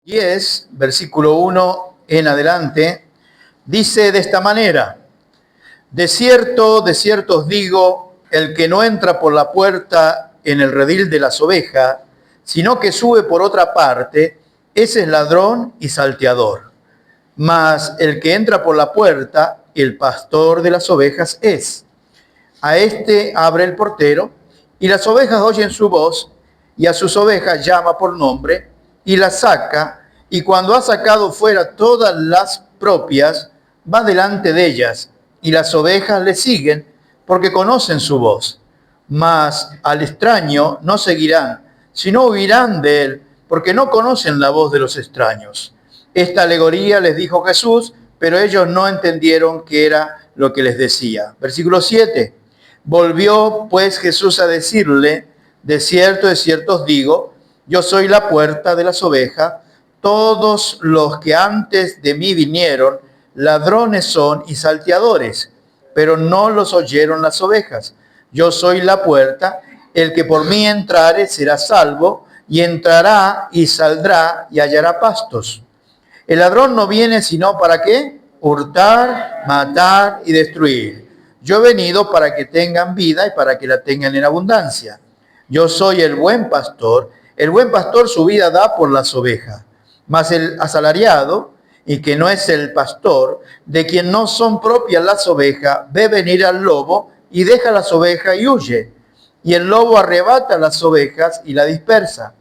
10, versículo 1 en adelante, dice de esta manera: de cierto os digo, el que no entra por la puerta en el redil de las ovejas, sino que sube por otra parte, ese es ladrón y salteador. Mas el que entra por la puerta, el pastor de las ovejas es. A este abre el portero, y las ovejas oyen su voz, y a sus ovejas llama por nombre, y las saca, y cuando ha sacado fuera todas las propias, va delante de ellas, y las ovejas le siguen, porque conocen su voz. Mas al extraño no seguirán, sino huirán de él, porque no conocen la voz de los extraños. Esta alegoría les dijo Jesús, pero ellos no entendieron qué era lo que les decía. Versículo 7. Volvió pues Jesús a decirle: de cierto os digo, yo soy la puerta de las ovejas. Todos los que antes de mí vinieron, ladrones son y salteadores, pero no los oyeron las ovejas. Yo soy la puerta, el que por mí entrare será salvo, y entrará y saldrá y hallará pastos. El ladrón no viene sino ¿para qué? Hurtar, matar y destruir. Yo he venido para que tengan vida y para que la tengan en abundancia. Yo soy el buen pastor su vida da por las ovejas. Mas el asalariado, y que no es el pastor, de quien no son propias las ovejas, ve venir al lobo y deja las ovejas y huye. Y el lobo arrebata las ovejas y la dispersa.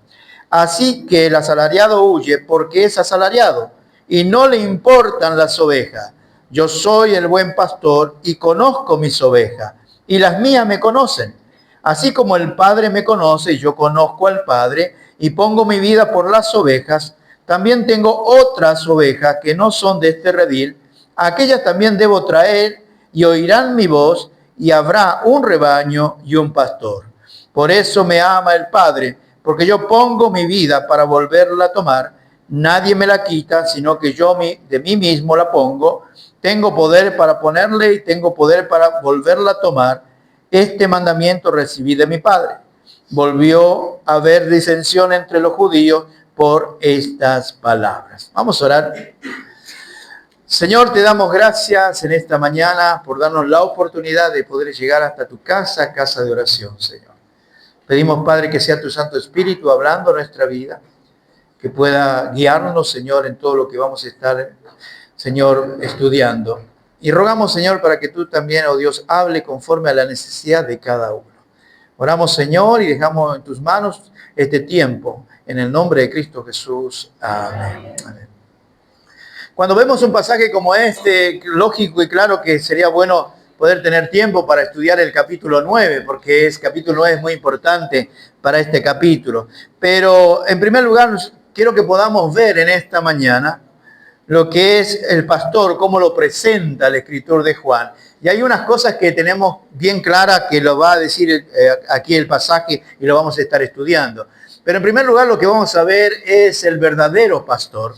Así que el asalariado huye porque es asalariado y no le importan las ovejas. Yo soy el buen pastor y conozco mis ovejas, y las mías me conocen. Así como el Padre me conoce y yo conozco al Padre y pongo mi vida por las ovejas, también tengo otras ovejas que no son de este redil. A aquellas también debo traer, y oirán mi voz, y habrá un rebaño y un pastor. Por eso me ama el Padre, porque yo pongo mi vida para volverla a tomar. Nadie me la quita, sino que yo de mí mismo la pongo. Tengo poder para ponerle y tengo poder para volverla a tomar. Este mandamiento recibí de mi Padre. Volvió a haber disensión entre los judíos por estas palabras. Vamos a orar. Señor, te damos gracias en esta mañana por darnos la oportunidad de poder llegar hasta tu casa, casa de oración, Señor. Pedimos, Padre, que sea tu Santo Espíritu hablando nuestra vida, que pueda guiarnos, Señor, en todo lo que vamos a estar, Señor, estudiando. Y rogamos, Señor, para que tú también, oh Dios, hable conforme a la necesidad de cada uno. Oramos, Señor, y dejamos en tus manos este tiempo. En el nombre de Cristo Jesús. Amén. Amén. Cuando vemos un pasaje como este, lógico y claro que sería bueno poder tener tiempo para estudiar el capítulo 9, porque el capítulo 9 es muy importante para este capítulo. Pero en primer lugar, quiero que podamos ver en esta mañana lo que es el pastor, cómo lo presenta el escritor de Juan. Y hay unas cosas que tenemos bien claras que lo va a decir aquí el pasaje y lo vamos a estar estudiando. Pero en primer lugar, lo que vamos a ver es el verdadero pastor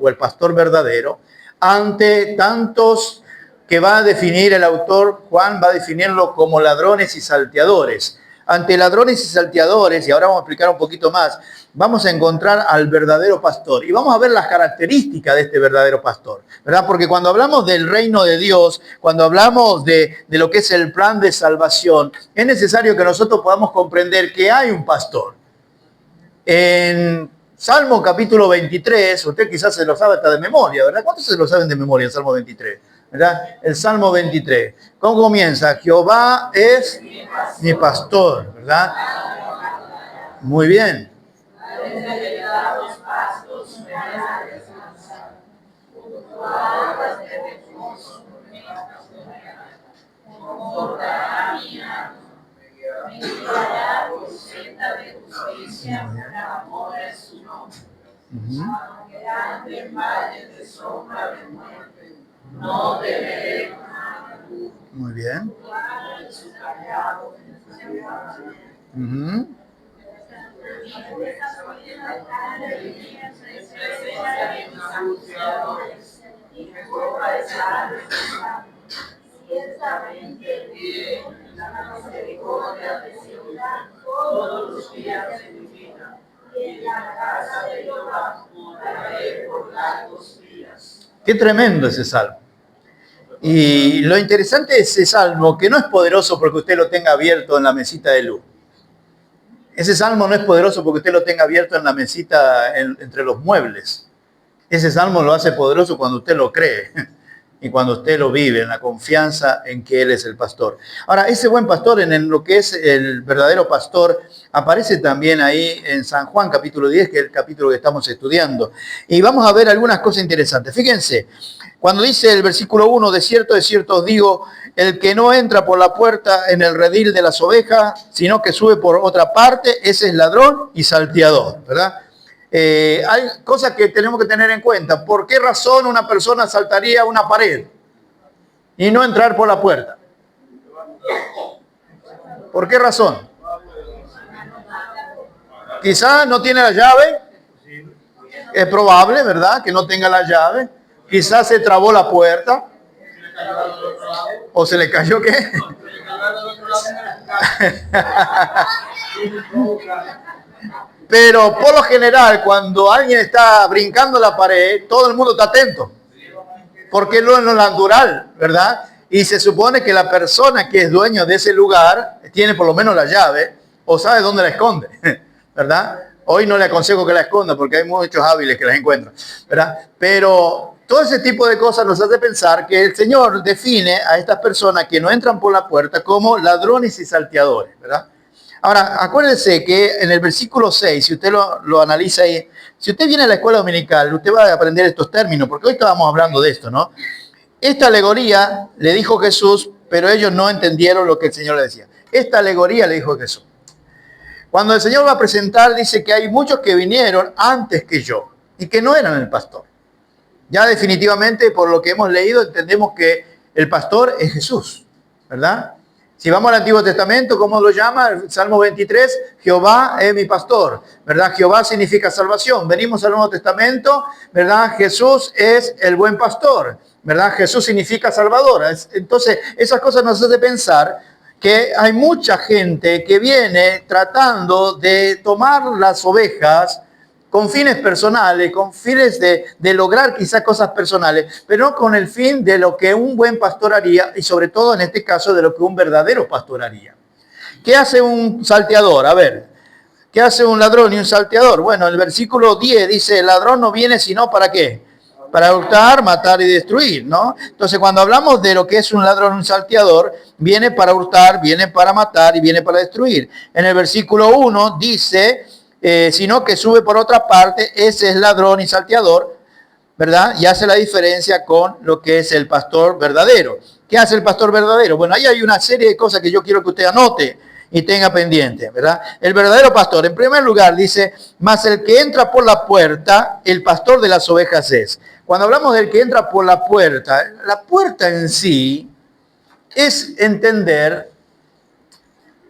o el pastor verdadero, ante tantos que va a definir el autor. Juan va a definirlo como ladrones y salteadores. Ante ladrones y salteadores, y ahora vamos a explicar un poquito más, vamos a encontrar al verdadero pastor. Y vamos a ver las características de este verdadero pastor, ¿verdad? Porque cuando hablamos del reino de Dios, cuando hablamos de lo que es el plan de salvación, es necesario que nosotros podamos comprender que hay un pastor. En Salmo capítulo 23, usted quizás se lo sabe hasta de memoria, ¿verdad? ¿Cuántos se lo saben de memoria el Salmo 23? ¿Verdad? El Salmo 23. ¿Cómo comienza? Jehová es mi pastor, ¿verdad? Muy bien. Muy bien. Qué tremendo ese salmo. Y lo interesante de ese salmo, que no es poderoso porque usted lo tenga abierto en la mesita de luz. Ese salmo no es poderoso porque usted lo tenga abierto en la mesita entre los muebles. Ese salmo lo hace poderoso cuando usted lo cree y cuando usted lo vive, en la confianza en que Él es el pastor. Ahora, ese buen pastor, en lo que es el verdadero pastor, aparece también ahí en San Juan, capítulo 10, que es el capítulo que estamos estudiando. Y vamos a ver algunas cosas interesantes. Fíjense, cuando dice el versículo 1, de cierto os digo, el que no entra por la puerta en el redil de las ovejas, sino que sube por otra parte, ese es ladrón y salteador, ¿verdad? Hay cosas que tenemos que tener en cuenta. ¿Por qué razón una persona saltaría una pared y no entrar por la puerta? ¿Por qué razón? Quizá no tiene la llave. Es probable, ¿verdad? Que no tenga la llave. Quizás se trabó la puerta. ¿O se le cayó qué? Pero por lo general, cuando alguien está brincando la pared, todo el mundo está atento. Porque es lo natural, ¿verdad? Y se supone que la persona que es dueño de ese lugar tiene por lo menos la llave o sabe dónde la esconde, ¿verdad? Hoy no le aconsejo que la esconda porque hay muchos hábiles que las encuentran, ¿verdad? Pero todo ese tipo de cosas nos hace pensar que el Señor define a estas personas que no entran por la puerta como ladrones y salteadores, ¿verdad? Ahora, acuérdense que en el versículo 6, si usted lo analiza ahí, si usted viene a la escuela dominical, usted va a aprender estos términos, porque hoy estábamos hablando de esto, ¿no? Esta alegoría le dijo Jesús, pero ellos no entendieron lo que el Señor le decía. Esta alegoría le dijo Jesús. Cuando el Señor va a presentar, dice que hay muchos que vinieron antes que yo y que no eran el pastor. Ya definitivamente, por lo que hemos leído, entendemos que el pastor es Jesús, ¿verdad? Si vamos al Antiguo Testamento, ¿cómo lo llama? El Salmo 23, Jehová es mi pastor, ¿verdad? Jehová significa salvación. Venimos al Nuevo Testamento, ¿verdad? Jesús es el buen pastor, ¿verdad? Jesús significa salvador. Entonces, esas cosas nos hacen pensar que hay mucha gente que viene tratando de tomar las ovejas con fines personales, con fines de lograr quizás cosas personales, pero no con el fin de lo que un buen pastor haría y sobre todo en este caso de lo que un verdadero pastor haría. ¿Qué hace un salteador? A ver, ¿qué hace un ladrón y un salteador? Bueno, el versículo 10 dice, el ladrón no viene sino ¿para qué? Para hurtar, matar y destruir, ¿no? Entonces, cuando hablamos de lo que es un ladrón, un salteador, viene para hurtar, viene para matar y viene para destruir. En el versículo 1 dice, sino que sube por otra parte, ese es ladrón y salteador, ¿verdad? Y hace la diferencia con lo que es el pastor verdadero. ¿Qué hace el pastor verdadero? Bueno, ahí hay una serie de cosas que yo quiero que usted anote y tenga pendiente, ¿verdad? El verdadero pastor, en primer lugar, dice, mas el que entra por la puerta, el pastor de las ovejas es. Cuando hablamos del que entra por la puerta en sí es entender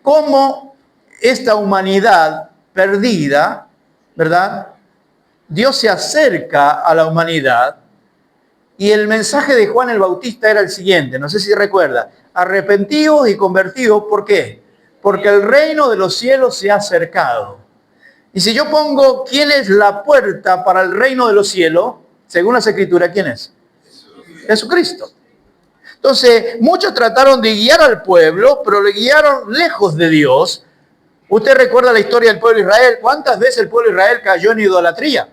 cómo esta humanidad perdida, ¿verdad? Dios se acerca a la humanidad y el mensaje de Juan el Bautista era el siguiente, no sé si recuerda, arrepentidos y convertidos, ¿por qué? Porque el reino de los cielos se ha acercado. Y si yo pongo quién es la puerta para el reino de los cielos, según las Escrituras, ¿quién es? Jesucristo. Entonces, muchos trataron de guiar al pueblo, pero le guiaron lejos de Dios. Usted recuerda la historia del pueblo de Israel. ¿Cuántas veces el pueblo de Israel cayó en idolatría?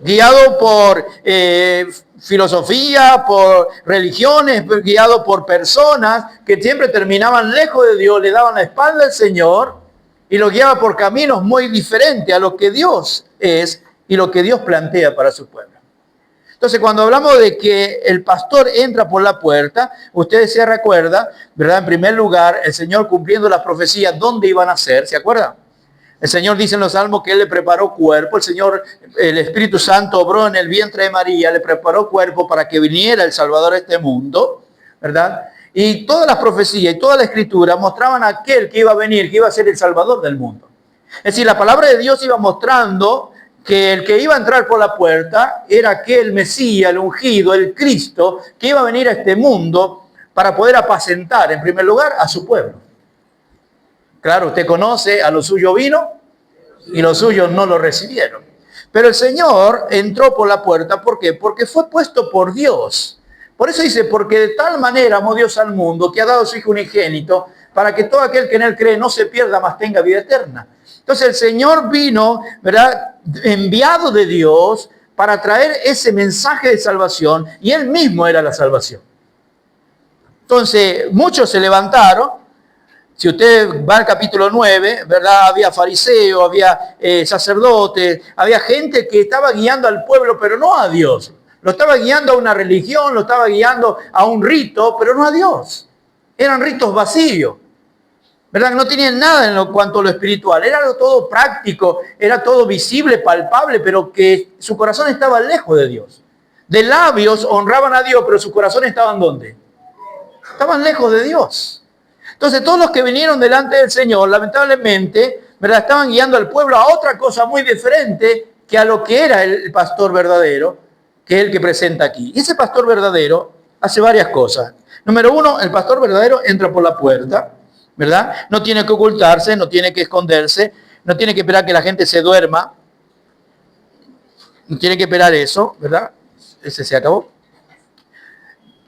Guiado por filosofía, por religiones, guiado por personas que siempre terminaban lejos de Dios, le daban la espalda al Señor y lo guiaba por caminos muy diferentes a lo que Dios es y lo que Dios plantea para su pueblo. Entonces, cuando hablamos de que el pastor entra por la puerta, ustedes se recuerdan, ¿verdad? En primer lugar, el Señor cumpliendo las profecías, ¿dónde iban a ser? ¿Se acuerdan? El Señor dice en los Salmos que Él le preparó cuerpo. El Señor, el Espíritu Santo obró en el vientre de María, le preparó cuerpo para que viniera el Salvador a este mundo, ¿verdad? Y todas las profecías y toda la Escritura mostraban a aquel que iba a venir, que iba a ser el Salvador del mundo. Es decir, la palabra de Dios iba mostrando que el que iba a entrar por la puerta era aquel Mesías, el ungido, el Cristo, que iba a venir a este mundo para poder apacentar, en primer lugar, a su pueblo. Claro, usted conoce, a lo suyo vino y los suyos no lo recibieron. Pero el Señor entró por la puerta. ¿Por qué? Porque fue puesto por Dios. Por eso dice, porque de tal manera amó Dios al mundo que ha dado a su Hijo unigénito para que todo aquel que en él cree no se pierda, mas tenga vida eterna. Entonces el Señor vino, ¿verdad?, enviado de Dios para traer ese mensaje de salvación, y él mismo era la salvación. Entonces muchos se levantaron. Si usted va al capítulo 9, ¿verdad?, había fariseos, había sacerdotes, había gente que estaba guiando al pueblo, pero no a Dios. Lo estaba guiando a una religión, lo estaba guiando a un rito, pero no a Dios. Eran ritos vacíos, ¿verdad? No tenían nada en cuanto a lo espiritual. Era todo práctico, era todo visible, palpable, pero que su corazón estaba lejos de Dios. De labios honraban a Dios, pero su corazón estaban ¿dónde? Estaban lejos de Dios. Entonces todos los que vinieron delante del Señor, lamentablemente, ¿verdad?, estaban guiando al pueblo a otra cosa muy diferente que a lo que era el pastor verdadero, que es el que presenta aquí. Y ese pastor verdadero hace varias cosas. Número uno, el pastor verdadero entra por la puerta, ¿verdad? No tiene que ocultarse, no tiene que esconderse, no tiene que esperar que la gente se duerma. No tiene que esperar eso, ¿verdad? Ese se acabó.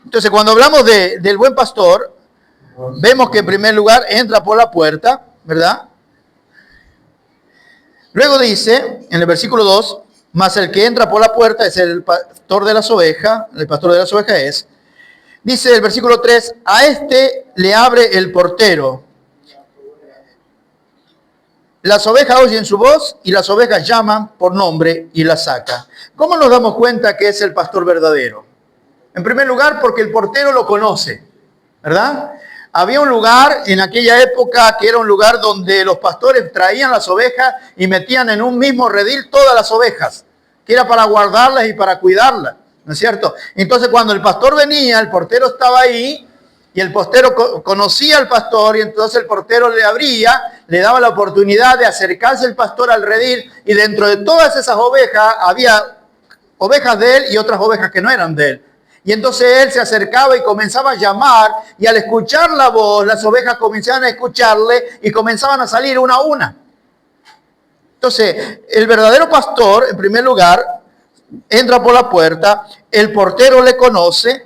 Entonces, cuando hablamos del buen pastor, vemos que en primer lugar entra por la puerta, ¿verdad? Luego dice, en el versículo 2, mas el que entra por la puerta es el pastor de las ovejas, el pastor de las ovejas es. Dice el versículo 3, a este le abre el portero. Las ovejas oyen su voz y las ovejas llaman por nombre y las saca. ¿Cómo nos damos cuenta que es el pastor verdadero? En primer lugar, porque el portero lo conoce, ¿verdad? Había un lugar en aquella época que era un lugar donde los pastores traían las ovejas y metían en un mismo redil todas las ovejas, que era para guardarlas y para cuidarlas, ¿no es cierto? Entonces cuando el pastor venía, el portero estaba ahí y el portero conocía al pastor y entonces el portero le abría, le daba la oportunidad de acercarse el pastor al redil y dentro de todas esas ovejas había ovejas de él y otras ovejas que no eran de él. Y entonces él se acercaba y comenzaba a llamar y al escuchar la voz, las ovejas comenzaban a escucharle y comenzaban a salir una a una. Entonces, el verdadero pastor, en primer lugar, entra por la puerta, el portero le conoce,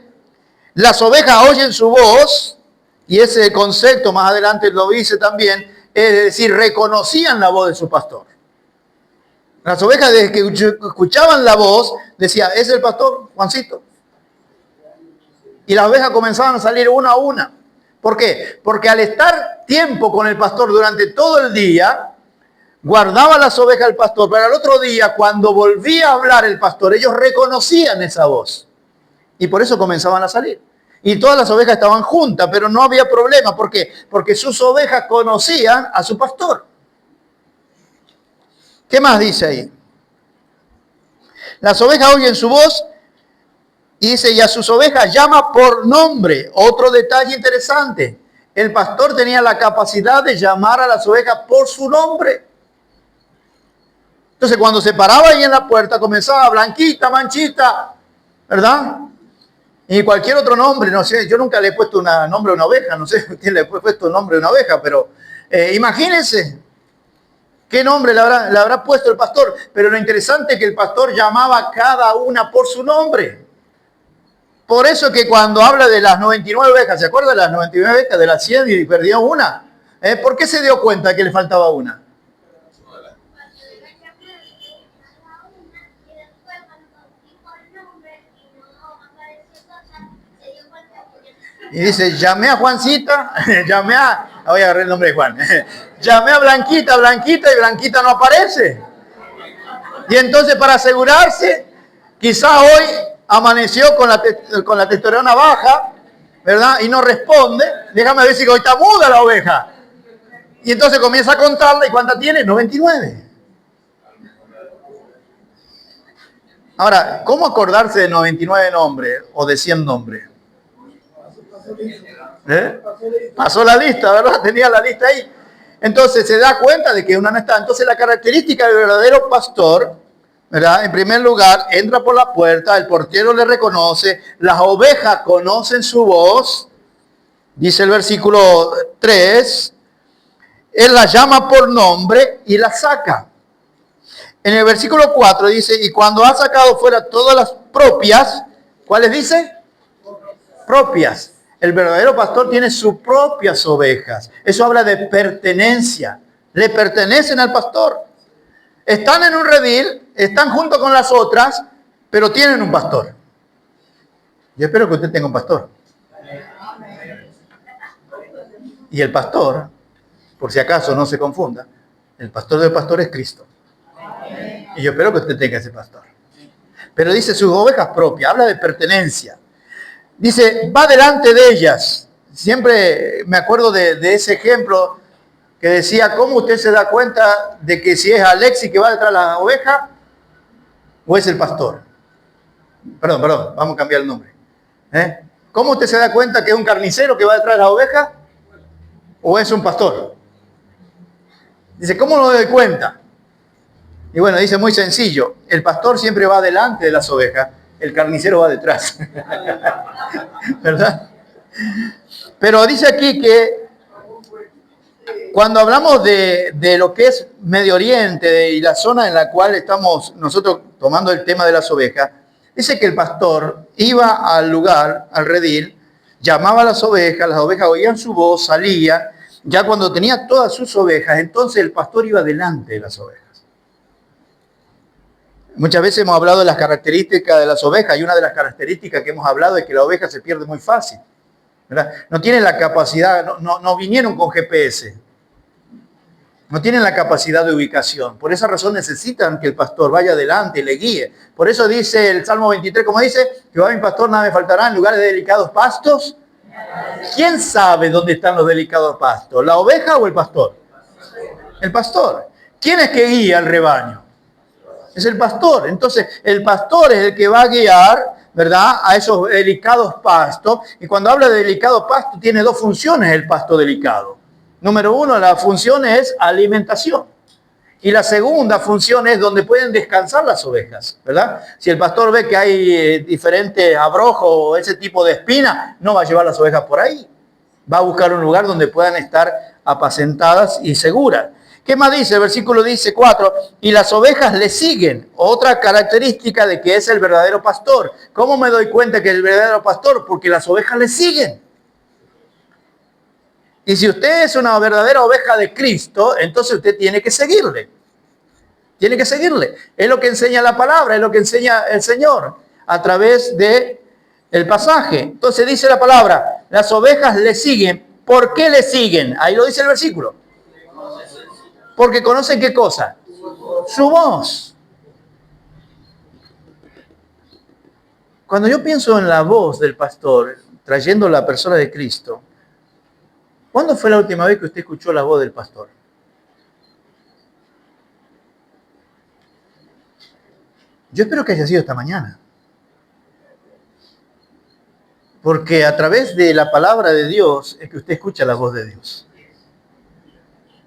las ovejas oyen su voz, y ese concepto más adelante lo dice también, es decir, reconocían la voz de su pastor. Las ovejas desde que escuchaban la voz, decía, ¿es el pastor Juancito? Y las ovejas comenzaban a salir una a una. ¿Por qué? Porque al estar tiempo con el pastor durante todo el día, guardaba las ovejas el pastor, pero al otro día, cuando volvía a hablar el pastor, ellos reconocían esa voz. Y por eso comenzaban a salir. Y todas las ovejas estaban juntas, pero no había problema. ¿Por qué? Porque sus ovejas conocían a su pastor. ¿Qué más dice ahí? Las ovejas oyen su voz. Y dice, y a sus ovejas llama por nombre. Otro detalle interesante. El pastor tenía la capacidad de llamar a las ovejas por su nombre. Entonces, cuando se paraba ahí en la puerta, comenzaba Blanquita, Manchita, ¿verdad? Y cualquier otro nombre, no sé, yo nunca le he puesto un nombre a una oveja, no sé quién le ha puesto un nombre a una oveja, pero imagínense qué nombre le habrá puesto el pastor. Pero lo interesante es que el pastor llamaba a cada una por su nombre. Por eso que cuando habla de las 99 ovejas, ¿se acuerda de las 99 ovejas de las 100 y perdió una? ¿Por qué se dio cuenta que le faltaba una? Y dice, llamé a Juancita, voy a agarrar el nombre de Juan. Llamé a Blanquita, Blanquita, y Blanquita no aparece. Y entonces para asegurarse, quizás hoy amaneció con la testosterona baja, ¿verdad? Y no responde. Déjame ver si hoy está muda la oveja. Y entonces comienza a contarla. ¿Y cuánta tiene? 99. Ahora, ¿cómo acordarse de 99 nombres o de 100 nombres? Pasó la lista, ¿verdad? Tenía la lista ahí. Entonces se da cuenta de que una no está. Entonces la característica del verdadero pastor, ¿verdad? En primer lugar, entra por la puerta, el portero le reconoce, las ovejas conocen su voz, dice el versículo 3, él las llama por nombre y las saca. En el versículo 4 dice, y cuando ha sacado fuera todas las propias, ¿cuáles dice? Propias. El verdadero pastor tiene sus propias ovejas. Eso habla de pertenencia. Le pertenecen al pastor. Están en un redil, están junto con las otras, pero tienen un pastor. Yo espero que usted tenga un pastor. Y el pastor, por si acaso no se confunda, el pastor del pastor es Cristo. Y yo espero que usted tenga ese pastor. Pero dice sus ovejas propias, habla de pertenencia. Dice, va delante de ellas. Siempre me acuerdo de ese ejemplo que decía, ¿cómo usted se da cuenta de que si es Alexis que va detrás de la oveja o es el pastor? Perdón, vamos a cambiar el nombre. ¿Cómo usted se da cuenta que es un carnicero que va detrás de la oveja o es un pastor? Dice, ¿cómo lo doy cuenta? Y bueno, dice muy sencillo, el pastor siempre va delante de las ovejas, el carnicero va detrás. ¿Verdad? Pero dice aquí que cuando hablamos de lo que es Medio Oriente y la zona en la cual estamos nosotros tomando el tema de las ovejas, dice que el pastor iba al lugar, al redil, llamaba a las ovejas oían su voz, salían, ya cuando tenía todas sus ovejas, entonces el pastor iba delante de las ovejas. Muchas veces hemos hablado de las características de las ovejas y una de las características que hemos hablado es que la oveja se pierde muy fácil, ¿verdad? No tienen la capacidad, no vinieron con GPS, no tienen la capacidad de ubicación. Por esa razón necesitan que el pastor vaya adelante y le guíe. Por eso dice el Salmo 23, como dice, Jehová mi pastor, nada me faltará, en lugares de delicados pastos. ¿Quién sabe dónde están los delicados pastos? ¿La oveja o el pastor? El pastor. ¿Quién es que guía al rebaño? Es el pastor. Entonces, el pastor es el que va a guiar, ¿verdad?, a esos delicados pastos. Y cuando habla de delicado pasto, tiene dos funciones el pasto delicado. Número uno, la función es alimentación. Y la segunda función es donde pueden descansar las ovejas, ¿verdad? Si el pastor ve que hay diferentes abrojos o ese tipo de espinas, no va a llevar las ovejas por ahí. Va a buscar un lugar donde puedan estar apacentadas y seguras. ¿Qué más dice? El versículo dice 4, y las ovejas le siguen. Otra característica de que es el verdadero pastor. ¿Cómo me doy cuenta que es el verdadero pastor? Porque las ovejas le siguen. Y si usted es una verdadera oveja de Cristo, entonces usted tiene que seguirle. Tiene que seguirle. Es lo que enseña la palabra, es lo que enseña el Señor a través del pasaje. Entonces dice la palabra, las ovejas le siguen. ¿Por qué le siguen? Ahí lo dice el versículo. Porque conocen ¿qué cosa? Su voz. Cuando yo pienso en la voz del pastor, trayendo la persona de Cristo, ¿cuándo fue la última vez que usted escuchó la voz del pastor? Yo espero que haya sido esta mañana. Porque a través de la palabra de Dios es que usted escucha la voz de Dios.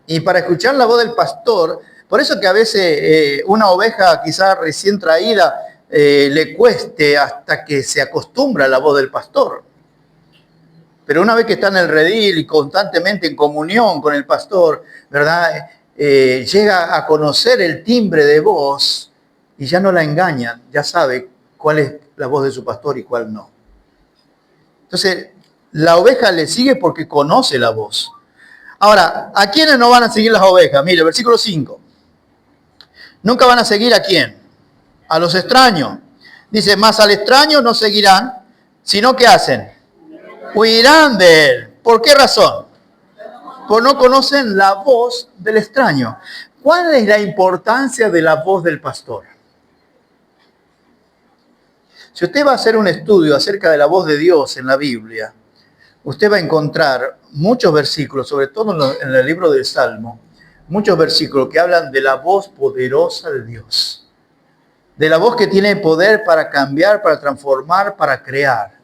Y para escuchar la voz del pastor, por eso que a veces una oveja quizás recién traída le cueste hasta que se acostumbra a la voz del pastor. Pero una vez que está en el redil y constantemente en comunión con el pastor, ¿verdad? Llega a conocer el timbre de voz y ya no la engañan, ya sabe cuál es la voz de su pastor y cuál no. Entonces, la oveja le sigue porque conoce la voz. Ahora, ¿a quiénes no van a seguir las ovejas? Mire, versículo 5. Nunca van a seguir ¿a quién? A los extraños. Dice, más al extraño no seguirán, sino ¿qué hacen? Huirán de él. ¿Por qué razón? Porque no conocen la voz del extraño. ¿Cuál es la importancia de la voz del pastor? Si usted va a hacer un estudio acerca de la voz de Dios en la Biblia, usted va a encontrar muchos versículos, sobre todo en el libro del Salmo, muchos versículos que hablan de la voz poderosa de Dios. De la voz que tiene poder para cambiar, para transformar, para crear.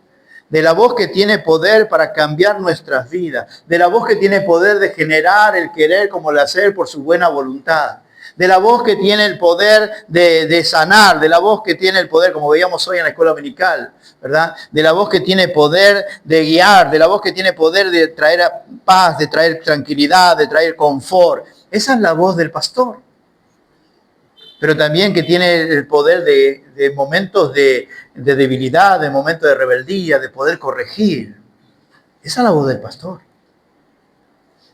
De la voz que tiene poder para cambiar nuestras vidas. De la voz que tiene poder de generar el querer como el hacer por su buena voluntad. De la voz que tiene el poder de sanar. De la voz que tiene el poder, como veíamos hoy en la escuela dominical, ¿verdad? De la voz que tiene poder de guiar. De la voz que tiene poder de traer paz, de traer tranquilidad, de traer confort. Esa es la voz del pastor. pero también que tiene el poder de momentos de debilidad, de momentos de rebeldía, de poder corregir. Esa es la voz del pastor.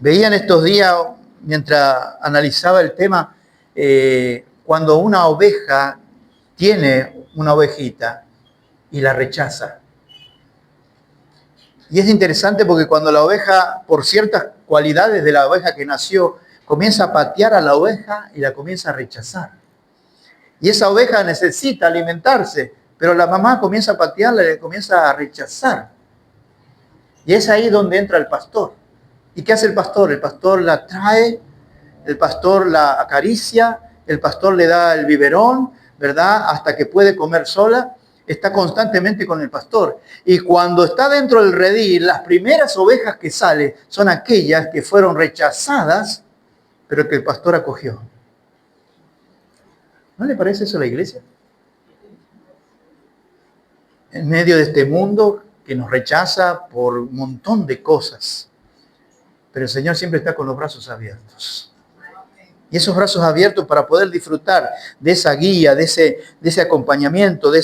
Veía en estos días, mientras analizaba el tema, cuando una oveja tiene una ovejita y la rechaza. Y es interesante porque cuando la oveja, por ciertas cualidades de la oveja que nació, comienza a patear a la oveja y la comienza a rechazar. Y esa oveja necesita alimentarse, pero la mamá comienza a patearla y le comienza a rechazar. Y es ahí donde entra el pastor. ¿Y qué hace el pastor? El pastor la trae, el pastor la acaricia, el pastor le da el biberón, ¿verdad? Hasta que puede comer sola. Está constantemente con el pastor. Y cuando está dentro del redil, las primeras ovejas que salen son aquellas que fueron rechazadas, pero que el pastor acogió. ¿No le parece eso a la iglesia? En medio de este mundo que nos rechaza por un montón de cosas, pero el Señor siempre está con los brazos abiertos. Y esos brazos abiertos para poder disfrutar de esa guía, de ese acompañamiento, de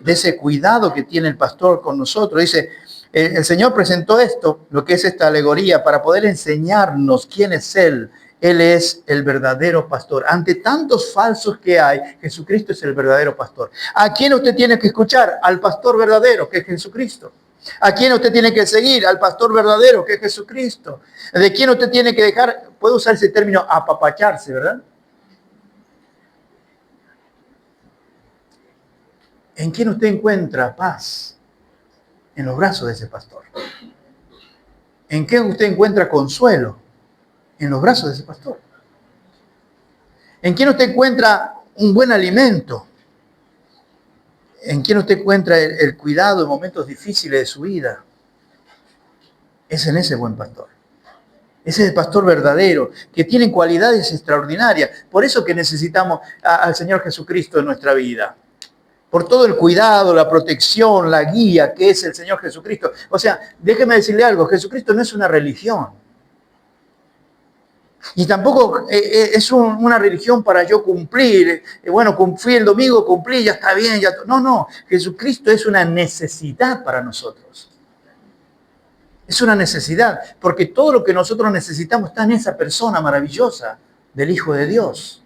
ese cuidado que tiene el pastor con nosotros. Dice, el Señor presentó esto, lo que es esta alegoría, para poder enseñarnos quién es Él. Él es el verdadero pastor. Ante tantos falsos que hay, Jesucristo es el verdadero pastor. ¿A quién usted tiene que escuchar? Al pastor verdadero, que es Jesucristo. ¿A quién usted tiene que seguir? Al pastor verdadero, que es Jesucristo. ¿De quién usted tiene que dejar? Puede usar ese término, apapacharse, ¿verdad? ¿En quién usted encuentra paz? En los brazos de ese pastor. ¿En qué usted encuentra consuelo? En los brazos de ese pastor. ¿En quién usted encuentra un buen alimento? ¿En quién usted encuentra el cuidado en momentos difíciles de su vida? Es en ese buen pastor. Ese es el pastor verdadero, que tiene cualidades extraordinarias. Por eso que necesitamos al Señor Jesucristo en nuestra vida. Por todo el cuidado, la protección, la guía que es el Señor Jesucristo. O sea, déjeme decirle algo, Jesucristo no es una religión. Y tampoco es una religión para yo cumplir. Bueno, fui el domingo, cumplí, ya está bien. Ya no, Jesucristo es una necesidad para nosotros. Es una necesidad, porque todo lo que nosotros necesitamos está en esa persona maravillosa del Hijo de Dios.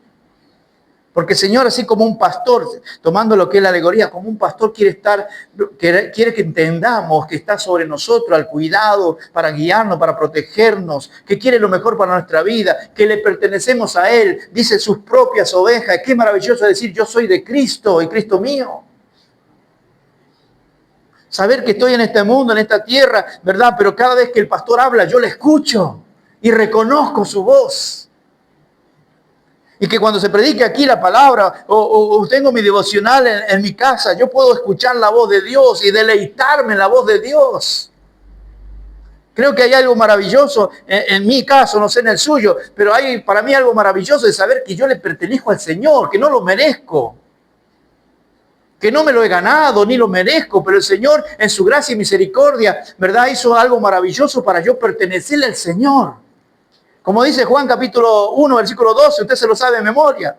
Porque el Señor, así como un pastor, tomando lo que es la alegoría, como un pastor quiere que entendamos que está sobre nosotros al cuidado, para guiarnos, para protegernos, que quiere lo mejor para nuestra vida, que le pertenecemos a Él, dice sus propias ovejas. Qué maravilloso decir, yo soy de Cristo y Cristo mío. Saber que estoy en este mundo, en esta tierra, ¿verdad? Pero cada vez que el pastor habla, yo le escucho y reconozco su voz. Y que cuando se predique aquí la palabra, o tengo mi devocional en mi casa, yo puedo escuchar la voz de Dios y deleitarme en la voz de Dios. Creo que hay algo maravilloso en mi caso, no sé en el suyo, pero hay para mí algo maravilloso de saber que yo le pertenezco al Señor, que no lo merezco. Que no me lo he ganado, ni lo merezco, pero el Señor en su gracia y misericordia, ¿verdad? Hizo algo maravilloso para yo pertenecerle al Señor. Como dice Juan capítulo 1, versículo 12, usted se lo sabe de memoria.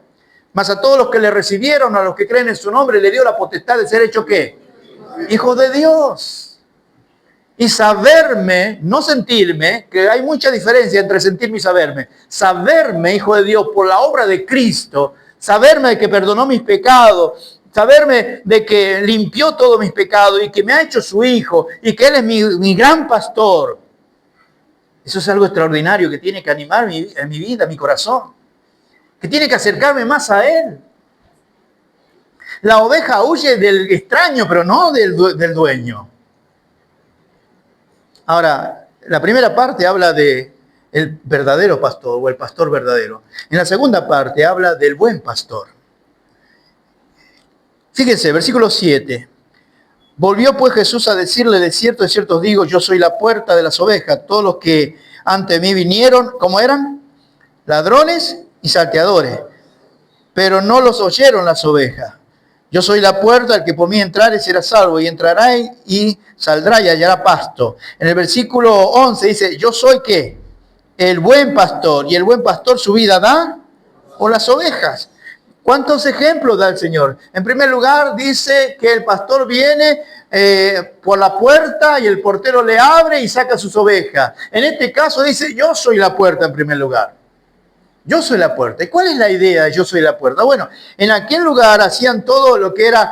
Mas a todos los que le recibieron, a los que creen en su nombre, le dio la potestad de ser hecho ¿qué? Hijo de Dios. Y saberme, no sentirme, que hay mucha diferencia entre sentirme y saberme. Saberme, hijo de Dios, por la obra de Cristo, saberme de que perdonó mis pecados, saberme de que limpió todos mis pecados y que me ha hecho su hijo y que Él es mi gran pastor. Eso es algo extraordinario que tiene que animar en mi vida, mi corazón. Que tiene que acercarme más a Él. La oveja huye del extraño, pero no del dueño. Ahora, la primera parte habla de el verdadero pastor o el pastor verdadero. En la segunda parte habla del buen pastor. Fíjense, versículo 7. Volvió pues Jesús a decirle, de cierto os digo, yo soy la puerta de las ovejas. Todos los que ante mí vinieron, ¿cómo eran? Ladrones y salteadores. Pero no los oyeron las ovejas. Yo soy la puerta, el que por mí entrare será salvo, y entrará y saldrá y hallará pasto. En el versículo 11 dice, yo soy ¿qué? El buen pastor, y el buen pastor su vida da por las ovejas. ¿Cuántos ejemplos da el Señor? En primer lugar, dice que el pastor viene por la puerta y el portero le abre y saca sus ovejas. En este caso dice, yo soy la puerta en primer lugar. Yo soy la puerta. ¿Y cuál es la idea de yo soy la puerta? Bueno, en aquel lugar hacían todo lo que era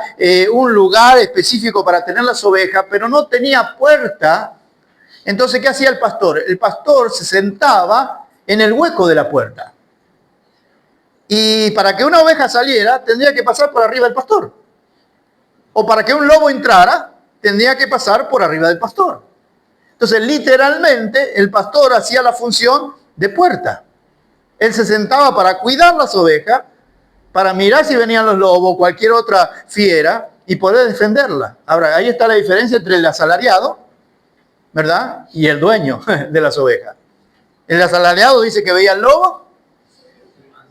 un lugar específico para tener las ovejas, pero no tenía puerta. Entonces, ¿qué hacía el pastor? El pastor se sentaba en el hueco de la puerta. Y para que una oveja saliera, tendría que pasar por arriba del pastor. O para que un lobo entrara, tendría que pasar por arriba del pastor. Entonces, literalmente, el pastor hacía la función de puerta. Él se sentaba para cuidar las ovejas, para mirar si venían los lobos o cualquier otra fiera y poder defenderla. Ahora, ahí está la diferencia entre el asalariado, ¿verdad? Y el dueño de las ovejas. El asalariado dice que veía al lobo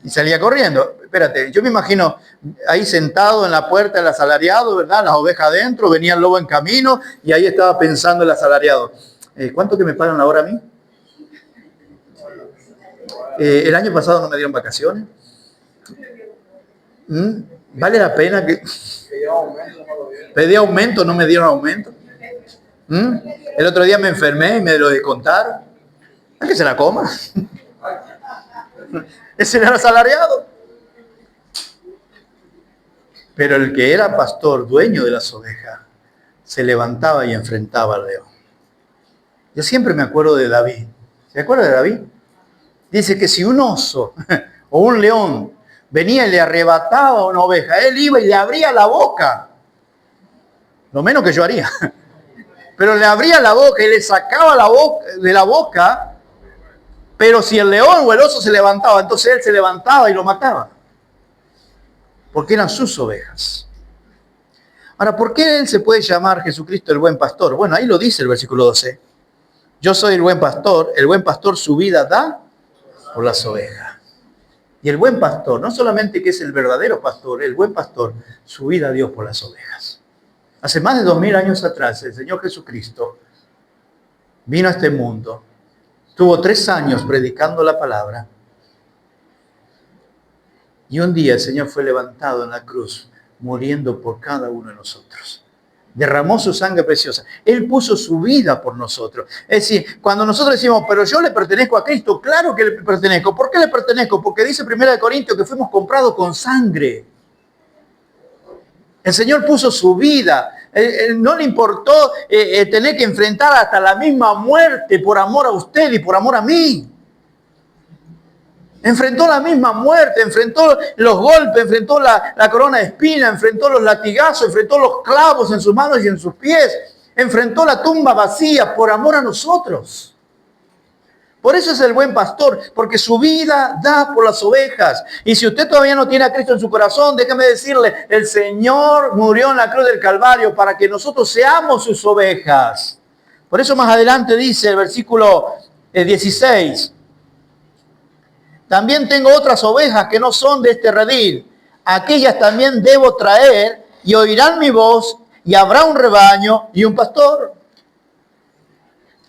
y salía corriendo. Espérate, yo me imagino ahí sentado en la puerta el asalariado, ¿verdad? Las ovejas adentro, venía el lobo en camino y ahí estaba pensando el asalariado. ¿Cuánto que me pagan la hora a mí? El año pasado no me dieron vacaciones. ¿Vale la pena que... Pedí aumento, no me dieron aumento? El otro día me enfermé y me lo descontaron. ¿A que se la coma? Ese era asalariado. Pero el que era pastor, dueño de las ovejas, se levantaba y enfrentaba al león. Yo siempre me acuerdo de David. ¿Se acuerda de David? Dice que si un oso o un león venía y le arrebataba una oveja, él iba y le abría la boca. Lo menos que yo haría. Pero le abría la boca y le sacaba la boca, de la boca. Pero si el león o el oso se levantaba, entonces él se levantaba y lo mataba. Porque eran sus ovejas. Ahora, ¿por qué él se puede llamar Jesucristo el buen pastor? Bueno, ahí lo dice el versículo 12. Yo soy el buen pastor su vida da por las ovejas. Y el buen pastor, no solamente que es el verdadero pastor, el buen pastor, su vida dio por las ovejas. Hace más de 2000 años atrás, el Señor Jesucristo vino a este mundo. Tuvo 3 años predicando la palabra. Y un día el Señor fue levantado en la cruz, muriendo por cada uno de nosotros. Derramó su sangre preciosa. Él puso su vida por nosotros. Es decir, cuando nosotros decimos, pero yo le pertenezco a Cristo, claro que le pertenezco. ¿Por qué le pertenezco? Porque dice 1 Corintios que fuimos comprados con sangre. El Señor puso su vida. No le importó tener que enfrentar hasta la misma muerte por amor a usted y por amor a mí. Enfrentó la misma muerte, enfrentó los golpes, enfrentó la corona de espina, enfrentó los latigazos, enfrentó los clavos en sus manos y en sus pies. Enfrentó la tumba vacía por amor a nosotros. Por eso es el buen pastor, porque su vida da por las ovejas. Y si usted todavía no tiene a Cristo en su corazón, déjame decirle, el Señor murió en la cruz del Calvario para que nosotros seamos sus ovejas. Por eso más adelante dice el versículo 16, también tengo otras ovejas que no son de este redil. Aquellas también debo traer y oirán mi voz y habrá un rebaño y un pastor.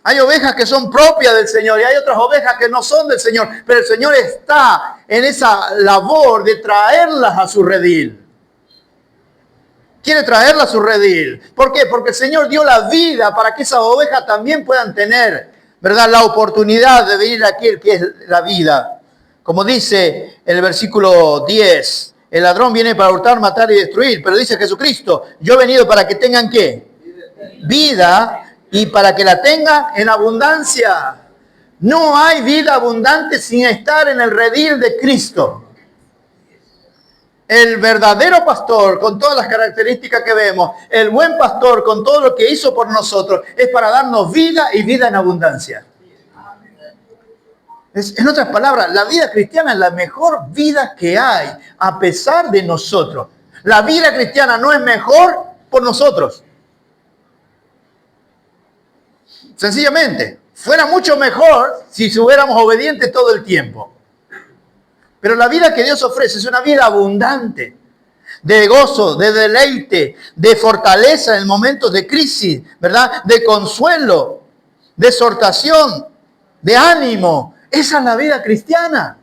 Hay ovejas que son propias del Señor y hay otras ovejas que no son del Señor. Pero el Señor está en esa labor de traerlas a su redil. Quiere traerlas a su redil. ¿Por qué? Porque el Señor dio la vida para que esas ovejas también puedan tener, ¿verdad?, la oportunidad de venir aquí, el que es la vida. Como dice el versículo 10, el ladrón viene para hurtar, matar y destruir. Pero dice Jesucristo, yo he venido para que tengan ¿qué? Vida. Y para que la tenga en abundancia. No hay vida abundante sin estar en el redil de Cristo. El verdadero pastor, con todas las características que vemos, el buen pastor, con todo lo que hizo por nosotros, es para darnos vida y vida en abundancia. En otras palabras, la vida cristiana es la mejor vida que hay, a pesar de nosotros. La vida cristiana no es mejor por nosotros. Sencillamente, fuera mucho mejor si fuéramos obedientes todo el tiempo. Pero la vida que Dios ofrece es una vida abundante, de gozo, de deleite, de fortaleza en momentos de crisis, ¿verdad? De consuelo, de exhortación, de ánimo. Esa es la vida cristiana.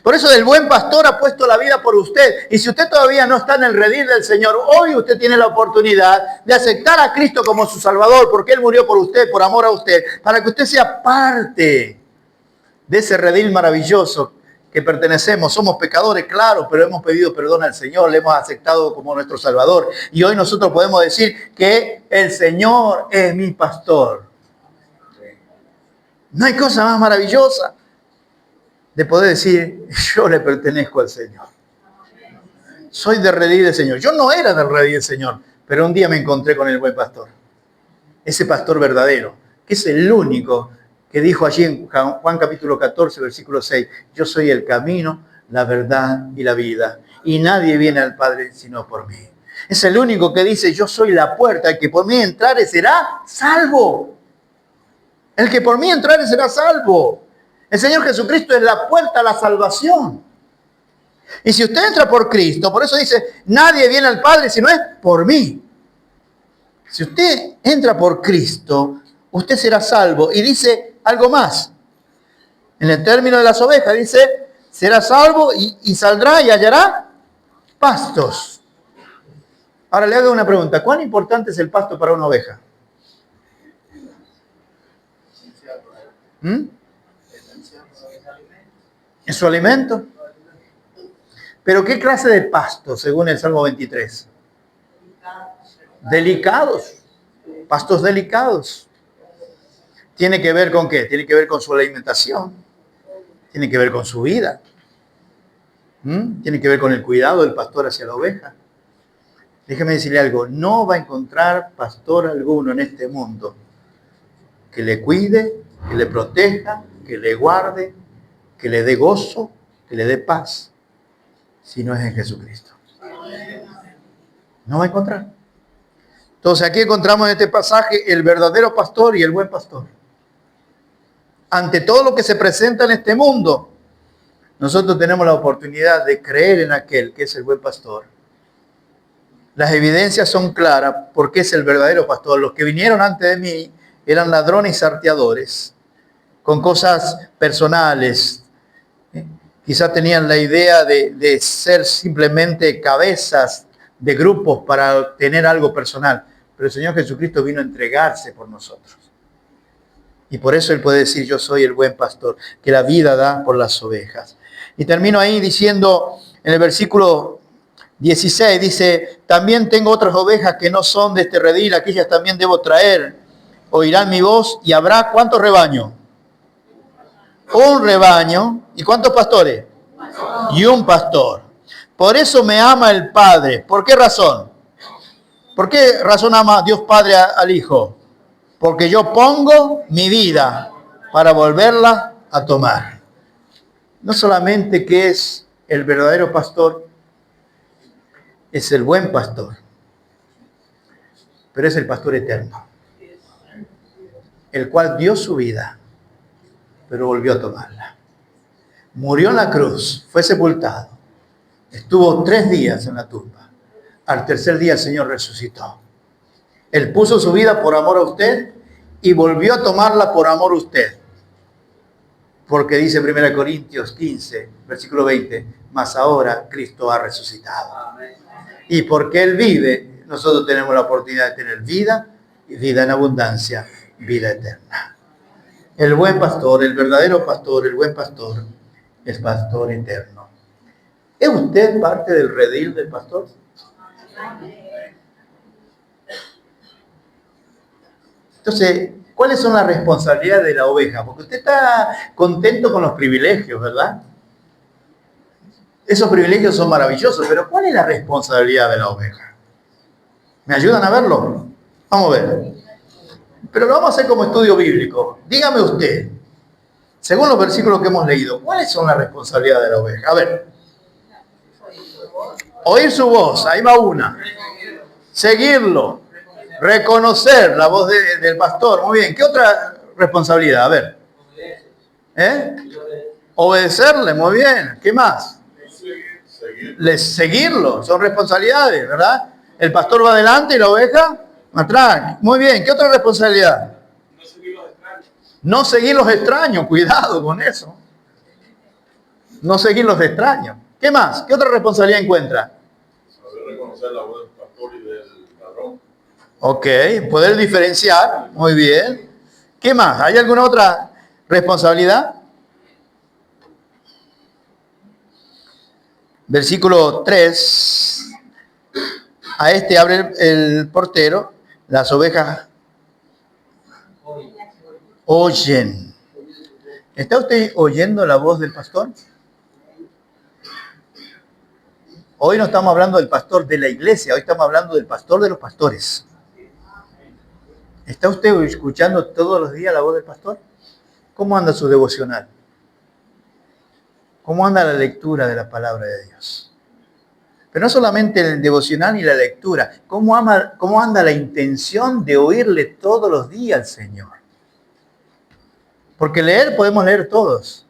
Por eso el buen pastor ha puesto la vida por usted. Y si usted todavía no está en el redil del Señor, hoy usted tiene la oportunidad de aceptar a Cristo como su Salvador, porque Él murió por usted, por amor a usted, para que usted sea parte de ese redil maravilloso que pertenecemos. Somos pecadores, claro, pero hemos pedido perdón al Señor, le hemos aceptado como nuestro Salvador. Y hoy nosotros podemos decir que el Señor es mi pastor. No hay cosa más maravillosa de poder decir, yo le pertenezco al Señor. Soy del redil del Señor. Yo no era del redil del Señor, pero un día me encontré con el buen pastor. Ese pastor verdadero, que es el único que dijo allí en Juan capítulo 14, versículo 6, yo soy el camino, la verdad y la vida. Y nadie viene al Padre sino por mí. Es el único que dice, yo soy la puerta, el que por mí entrare será salvo. El que por mí entrare será salvo. El Señor Jesucristo es la puerta a la salvación. Y si usted entra por Cristo, por eso dice, nadie viene al Padre si no es por mí. Si usted entra por Cristo, usted será salvo. Y dice algo más. En el término de las ovejas dice, será salvo y saldrá y hallará pastos. Ahora le hago una pregunta. ¿Cuán importante es el pasto para una oveja? ¿Es su alimento? ¿Pero qué clase de pasto, según el Salmo 23? Delicados. Pastos delicados. ¿Tiene que ver con qué? Tiene que ver con su alimentación. Tiene que ver con su vida. Tiene que ver con el cuidado del pastor hacia la oveja. Déjeme decirle algo. No va a encontrar pastor alguno en este mundo que le cuide, que le proteja, que le guarde, que le dé gozo, que le dé paz, si no es en Jesucristo. No va a encontrar. Entonces aquí encontramos en este pasaje el verdadero pastor y el buen pastor. Ante todo lo que se presenta en este mundo, nosotros tenemos la oportunidad de creer en aquel que es el buen pastor. Las evidencias son claras porque es el verdadero pastor. Los que vinieron antes de mí eran ladrones y salteadores, con cosas personales. Quizás tenían la idea de ser simplemente cabezas de grupos para obtener algo personal. Pero el Señor Jesucristo vino a entregarse por nosotros. Y por eso Él puede decir, yo soy el buen pastor, que la vida da por las ovejas. Y termino ahí diciendo, en el versículo 16, dice, también tengo otras ovejas que no son de este redil, aquellas también debo traer. Oirán mi voz y habrá, ¿cuántos rebaños? Un rebaño. ¿Y cuántos pastores? Y un pastor. Por eso me ama el Padre. ¿Por qué razón? ¿Por qué razón ama Dios Padre al Hijo? Porque yo pongo mi vida para volverla a tomar. No solamente que es el verdadero pastor, es el buen pastor, pero es el pastor eterno, el cual dio su vida, pero volvió a tomarla. Murió en la cruz, fue sepultado, estuvo 3 días en la tumba. Al tercer día el Señor resucitó. Él puso su vida por amor a usted y volvió a tomarla por amor a usted. Porque dice 1 Corintios 15, versículo 20, mas ahora Cristo ha resucitado. Y porque Él vive, nosotros tenemos la oportunidad de tener vida y vida en abundancia, vida eterna. El buen pastor, el verdadero pastor, el buen pastor, es pastor eterno. ¿Es usted parte del redil del pastor? Entonces, ¿cuáles son las responsabilidades de la oveja? Porque usted está contento con los privilegios, ¿verdad? Esos privilegios son maravillosos, pero ¿cuál es la responsabilidad de la oveja? ¿Me ayudan a verlo? Vamos a ver. Pero lo vamos a hacer como estudio bíblico. Dígame usted, según los versículos que hemos leído, ¿cuáles son las responsabilidades de la oveja? A ver. Oír su voz, ahí va una. Seguirlo. Reconocer la voz del pastor. Muy bien. ¿Qué otra responsabilidad? A ver. Obedecerle. Muy bien. ¿Qué más? Seguirlo. Son responsabilidades, ¿verdad? El pastor va adelante y la oveja atrás. Muy bien. ¿Qué otra responsabilidad? No seguir los extraños. Cuidado con eso. No seguir los extraños. ¿Qué más? ¿Qué otra responsabilidad encuentra? Saber reconocer la voz del pastor y del ladrón. Ok, poder diferenciar. Muy bien. ¿Qué más? ¿Hay alguna otra responsabilidad? Versículo 3. A este abre el portero, las ovejas oyen. ¿Está usted oyendo la voz del pastor? Hoy no estamos hablando del pastor de la iglesia, hoy estamos hablando del pastor de los pastores. ¿Está usted escuchando todos los días la voz del pastor? ¿Cómo anda su devocional? ¿Cómo anda la lectura de la palabra de Dios? Pero no solamente el devocional ni la lectura, ¿cómo anda la intención de oírle todos los días al Señor? Porque leer podemos leer todos,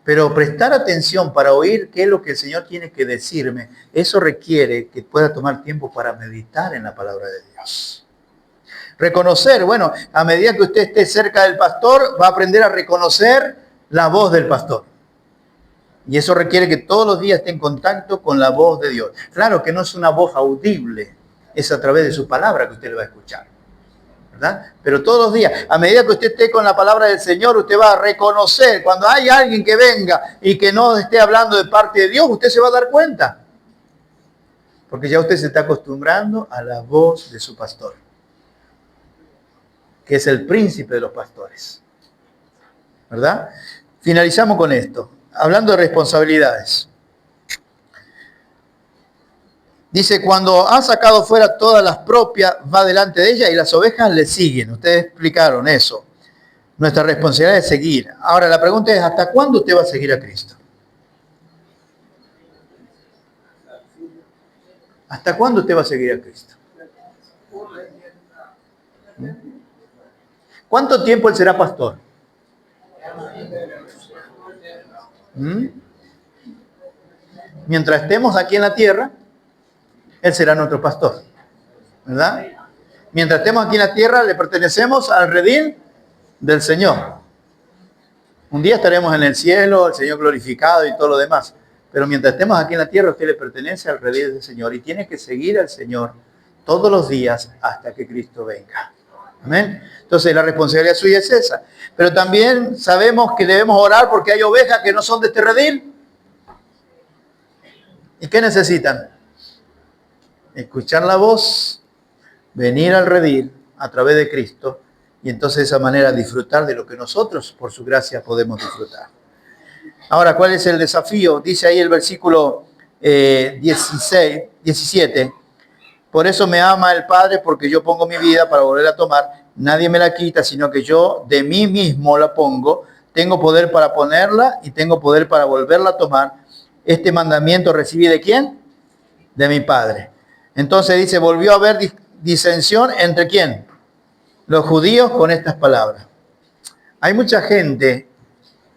pero prestar atención para oír qué es lo que el Señor tiene que decirme, eso requiere que pueda tomar tiempo para meditar en la palabra de Dios. Reconocer, bueno, a medida que usted esté cerca del pastor, va a aprender a reconocer la voz del pastor. Y eso requiere que todos los días esté en contacto con la voz de Dios. Claro que no es una voz audible, es a través de su palabra que usted lo va a escuchar, ¿verdad? Pero todos los días, a medida que usted esté con la palabra del Señor, usted va a reconocer. Cuando hay alguien que venga y que no esté hablando de parte de Dios, usted se va a dar cuenta. Porque ya usted se está acostumbrando a la voz de su pastor, que es el príncipe de los pastores, ¿verdad? Finalizamos con esto, hablando de responsabilidades. Dice, cuando ha sacado fuera todas las propias, va delante de ella y las ovejas le siguen. Ustedes explicaron eso. Nuestra responsabilidad es seguir. Ahora la pregunta es, ¿hasta cuándo usted va a seguir a Cristo? ¿Hasta cuándo usted va a seguir a Cristo? ¿Cuánto tiempo él será pastor? Mientras estemos aquí en la tierra, él será nuestro pastor, ¿verdad? Mientras estemos aquí en la tierra, le pertenecemos al redil del Señor. Un día estaremos en el cielo, el Señor glorificado y todo lo demás. Pero mientras estemos aquí en la tierra, usted le pertenece al redil del Señor y tiene que seguir al Señor todos los días hasta que Cristo venga. Amén. Entonces la responsabilidad suya es esa. Pero también sabemos que debemos orar porque hay ovejas que no son de este redil. ¿Y qué necesitan? Escuchar la voz, venir al redil a través de Cristo y entonces de esa manera disfrutar de lo que nosotros por su gracia podemos disfrutar. Ahora, ¿cuál es el desafío? Dice ahí el versículo 17. Por eso me ama el Padre, porque yo pongo mi vida para volver a tomar. Nadie me la quita, sino que yo de mí mismo la pongo. Tengo poder para ponerla y tengo poder para volverla a tomar. Este mandamiento recibí ¿de quién? De mi Padre. Entonces dice, volvió a haber disensión entre ¿quién? Los judíos con estas palabras. Hay mucha gente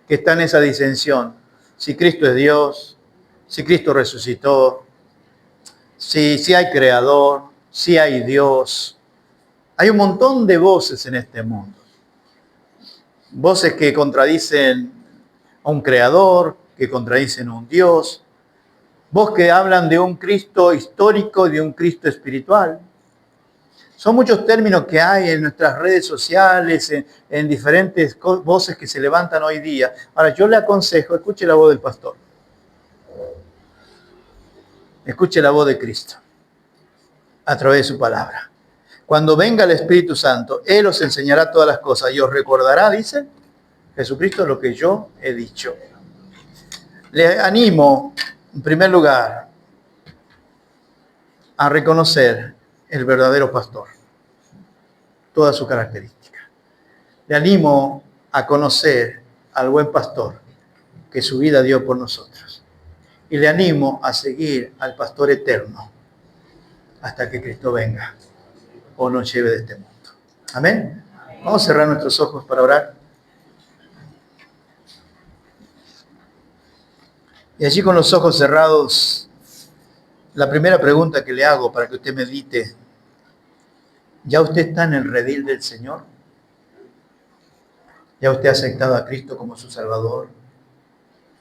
que está en esa disensión. Si Cristo es Dios, si Cristo resucitó, si hay creador, si hay Dios. Hay un montón de voces en este mundo. Voces que contradicen a un creador, que contradicen a un Dios. Voces que hablan de un Cristo histórico y de un Cristo espiritual. Son muchos términos que hay en nuestras redes sociales, en diferentes voces que se levantan hoy día. Ahora, yo le aconsejo, escuche la voz del pastor. Escuche la voz de Cristo a través de su palabra. Cuando venga el Espíritu Santo, Él os enseñará todas las cosas y os recordará, dice Jesucristo, lo que yo he dicho. Le animo, en primer lugar, a reconocer el verdadero pastor, toda su característica. Le animo a conocer al buen pastor que su vida dio por nosotros. Y le animo a seguir al pastor eterno hasta que Cristo venga o nos lleve de este mundo. Amén. Vamos a cerrar nuestros ojos para orar. Y allí con los ojos cerrados, la primera pregunta que le hago para que usted medite, ¿ya usted está en el redil del Señor? ¿Ya usted ha aceptado a Cristo como su Salvador?